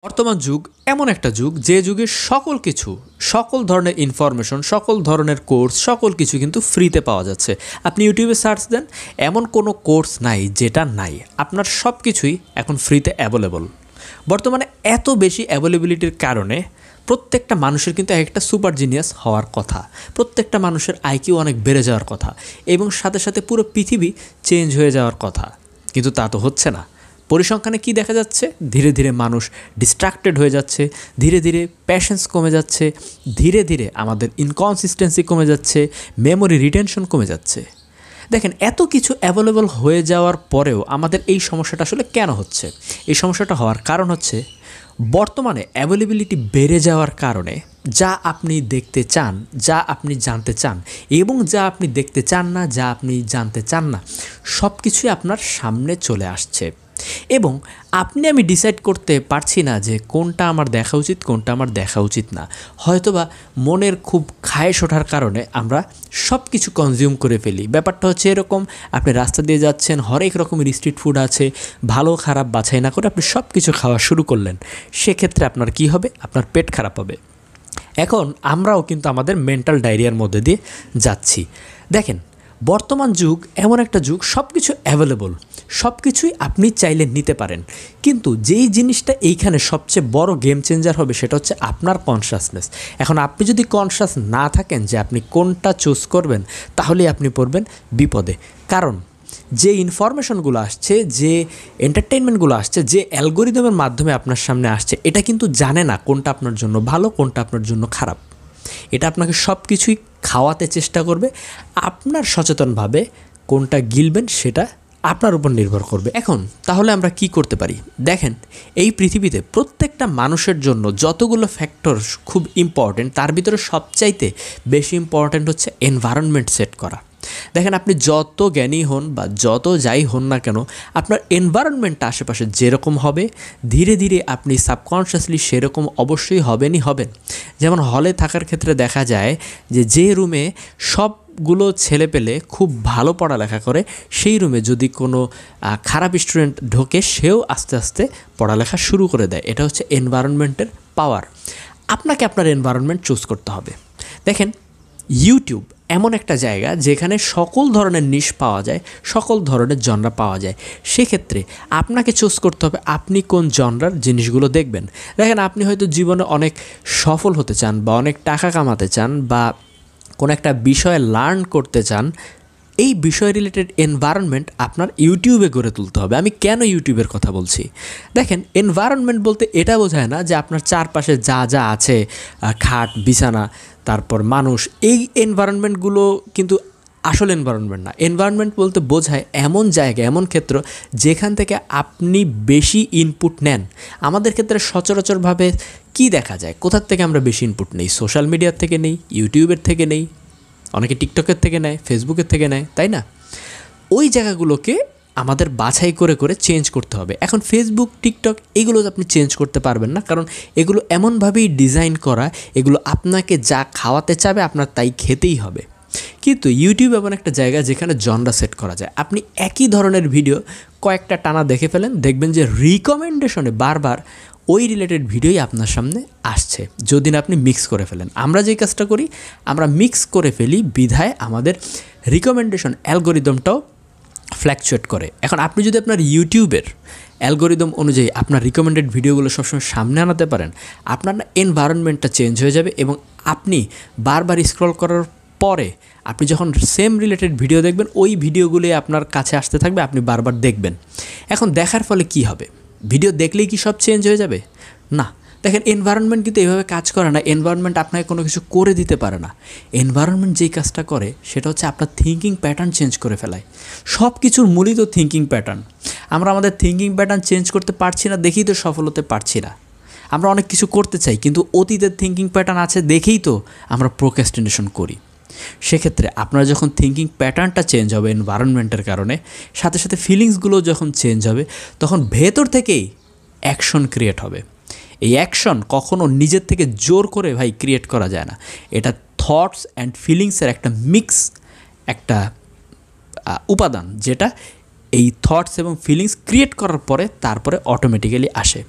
বর্তমান যুগ এমন একটা যুগ যে যুগে সকল কিছু সকল ধরনের ইনফরমেশন সকল ধরনের কোর্স সকল কিছু কিন্তু ফ্রিতে পাওয়া যাচ্ছে। আপনি ইউটিউবে সার্চ দেন, এমন কোনো কোর্স নাই যেটা নাই, আপনার সব কিছুই এখন ফ্রিতে অ্যাভেলেবল। বর্তমানে এত বেশি অ্যাভেলেবিলিটির কারণে প্রত্যেকটা মানুষের কিন্তু একটা সুপার জিনিয়াস হওয়ার কথা, প্রত্যেকটা মানুষের আইকিউ অনেক বেড়ে যাওয়ার কথা এবং সাথে সাথে পুরো পৃথিবী চেঞ্জ হয়ে যাওয়ার কথা, কিন্তু তা তো হচ্ছে না। পরিসংখ্যানে কি দেখা যাচ্ছে? ধীরে ধীরে মানুষ ডিস্ট্রাক্টেড হয়ে যাচ্ছে, ধীরে ধীরে প্যাশেন্স কমে যাচ্ছে, ধীরে ধীরে আমাদের ইনকনসিস্টেন্সি কমে যাচ্ছে, মেমোরি রিটেনশন কমে যাচ্ছে। দেখেন, এত কিছু অ্যাভেলেবল হয়ে যাওয়ার পরেও আমাদের এই সমস্যাটা আসলে কেন হচ্ছে? এই সমস্যাটা হওয়ার কারণ হচ্ছে বর্তমানে অ্যাভেলেবিলিটি বেড়ে যাওয়ার কারণে যা আপনি দেখতে চান, যা আপনি জানতে চান এবং যা আপনি দেখতে চান না, যা আপনি জানতে চান না, সব কিছুই আপনার সামনে চলে আসছে এবং আমি ডিসাইড করতে পারছি না যে কোনটা আমার দেখা উচিত, কোনটা আমার দেখা উচিত না। হয়তোবা মনের খুব খায়েশ ওঠার কারণে আমরা সব কিছু কনজিউম করে ফেলি। ব্যাপারটা হচ্ছে এরকম, আপনি রাস্তা দিয়ে যাচ্ছেন, হরেক রকমের স্ট্রিট ফুড আছে, ভালো খারাপ বাছাই না করে আপনি সব কিছু খাওয়া শুরু করলেন। সেক্ষেত্রে আপনার কি হবে? আপনার পেট খারাপ হবে। এখন আমরাও কিন্তু আমাদের মেন্টাল ডায়রিয়ার মধ্যে দিয়ে যাচ্ছি। দেখেন, বর্তমান যুগ এমন একটা যুগ, সব কিছু অ্যাভেলেবল, সব কিছুই আপনি চাইলে নিতে পারেন, কিন্তু যেই জিনিসটা এইখানে সবচেয়ে বড় গেম চেঞ্জার হবে সেটা হচ্ছে আপনার কনশাসনেস। এখন আপনি যদি কনশাস না থাকেন যে আপনি কোনটা চুজ করবেন, তাহলেই আপনি পড়বেন বিপদে। কারণ যে ইনফরমেশনগুলো আসছে, যে এন্টারটেইনমেন্টগুলো আসছে, যে অ্যালগোরিদমের মাধ্যমে আপনার সামনে আসছে, এটা কিন্তু জানে না কোনটা আপনার জন্য ভালো, কোনটা আপনার জন্য খারাপ। এটা আপনাকে সব কিছুই খাওয়াতে চেষ্টা করবে। আপনার সচেতনভাবে কোনটা গিলবেন সেটা আপনার উপর নির্ভর করবে। এখন তাহলে আমরা কি করতে পারি? দেখেন, এই পৃথিবীতে প্রত্যেকটা মানুষের জন্য যতগুলো ফ্যাক্টর খুব ইম্পর্টেন্ট, তার ভিতরে সবচাইতে বেশি ইম্পর্টেন্ট হচ্ছে এনভায়রনমেন্ট সেট করা। দেখেন, আপনি যত জ্ঞানী হন বা যত যাই হন না কেন, আপনার এনভায়রনমেন্টটা আশেপাশে যেরকম হবে, ধীরে ধীরে আপনি সাবকনশিয়াসলি সেরকম অবশ্যই হবেন। যেমন হলে থাকার ক্ষেত্রে দেখা যায় যে রুমে সবগুলো ছেলেপেলে খুব ভালো পড়ালেখা করে, সেই রুমে যদি কোনো খারাপ স্টুডেন্ট ঢোকে, সেও আস্তে আস্তে পড়ালেখা শুরু করে দেয়। এটা হচ্ছে এনভায়রনমেন্টের পাওয়ার। আপনাকে আপনার এনভায়রনমেন্ট চুজ করতে হবে। দেখেন, ইউটিউব এমন একটা জায়গা যেখানে সকল ধরনের নিশ পাওয়া যায়, সকল ধরনের জনরা পাওয়া যায়। সেক্ষেত্রে আপনাকে চুজ করতে হবে আপনি কোন জনরার জিনিসগুলো দেখবেন। দেখেন, আপনি হয়তো জীবনে অনেক সফল হতে চান বা অনেক টাকা কামাতে চান বা কোনো একটা বিষয়ে লার্ন করতে চান, এই বিষয় রিলেটেড এনভায়রনমেন্ট আপনার ইউটিউবে গড়ে তুলতে হবে। আমি কেন ইউটিউবের কথা বলছি? দেখেন, এনভায়রনমেন্ট বলতে এটা বোঝায় না যে আপনার চারপাশে যা যা আছে, খাট, বিছানা, তারপর মানুষ, এই এনভায়রনমেন্টগুলো কিন্তু আসল এনভায়রনমেন্ট না। এনভায়রনমেন্ট বলতে বোঝায় এমন জায়গা, এমন ক্ষেত্র যেখান থেকে আপনি বেশি ইনপুট নেন। আমাদের ক্ষেত্রে সচরাচরভাবে কি দেখা যায়? কোথার থেকে আমরা বেশি ইনপুট নেই? সোশ্যাল মিডিয়ার থেকে নেই, ইউটিউবের থেকে নেই, অনেকে টিকটকের থেকে নেয়, ফেসবুকের থেকে নেয়, তাই না? ওই জায়গাগুলোকে আমাদের বাছাই করে করে চেঞ্জ করতে হবে। এখন ফেসবুক, টিকটক এগুলো আপনি চেঞ্জ করতে পারবেন না, কারণ এগুলো এমনভাবেই ডিজাইন করা, এগুলো আপনাকে যা খাওয়াতে চাবে আপনার তাই খেতেই হবে। কিন্তু ইউটিউব এমন একটা জায়গা যেখানে জনরা সেট করা যায়। আপনি একই ধরনের ভিডিও কয়েকটা টানা দেখে ফেলেন, দেখবেন যে রিকমেন্ডেশনে বারবার ওই রিলেটেড ভিডিওই আপনার সামনে আসছে, যদি না আপনি মিক্স করে ফেলেন। আমরা যেই কাজটা করি, আমরা মিক্স করে ফেলি, বিধায় আমাদের রিকমেন্ডেশন অ্যালগোরিদমটাও ফ্ল্যাকচুয়েট করে। এখন আপনি যদি আপনার ইউটিউবের অ্যালগোরিদম অনুযায়ী আপনার রিকমেন্ডেড ভিডিওগুলো সবসময় সামনে আনাতে পারেন, আপনার এনভায়রনমেন্টটা চেঞ্জ হয়ে যাবে এবং আপনি বারবার স্ক্রল করার পরে আপনি যখন সেম রিলেটেড ভিডিও দেখবেন, ওই ভিডিওগুলোই আপনার কাছে আসতে থাকবে, আপনি বারবার দেখবেন। এখন দেখার ফলে কি হবে? ভিডিও দেখলেই কি সব চেঞ্জ হয়ে যাবে? না। দেখেন, এনভায়রনমেন্ট কিন্তু এইভাবে কাজ করে না। এনভায়রনমেন্ট আপনাকে কোনো কিছু করে দিতে পারে না। এনভায়রনমেন্ট যেই কাজটা করে সেটা হচ্ছে আপনার থিঙ্কিং প্যাটার্ন চেঞ্জ করে ফেলায়। সব কিছুর মূলই তো থিঙ্কিং প্যাটার্ন। আমরা আমাদের থিঙ্কিং প্যাটার্ন চেঞ্জ করতে পারছি না দেখেই তো সফল হতে পারছি না। আমরা অনেক কিছু করতে চাই, কিন্তু অতীতের থিঙ্কিং প্যাটার্ন আছে দেখেই তো আমরা প্রোক্রাস্টিনেশন করি। সেক্ষেত্রে আপনার যখন থিঙ্কিং প্যাটার্নটা চেঞ্জ হবে এনভায়রনমেন্টের কারণে, সাথে সাথে ফিলিংসগুলো যখন চেঞ্জ হবে, তখন ভেতর থেকেই অ্যাকশন ক্রিয়েট হবে। এই অ্যাকশন কখনো নিজের থেকে জোর করে ক্রিয়েট করা যায় না। এটা থটস অ্যান্ড ফিলিংসের একটা মিক্স, একটা উপাদান, যেটা এই থটস এবং ফিলিংস ক্রিয়েট করার পরে তারপরে অটোমেটিক্যালি আসে।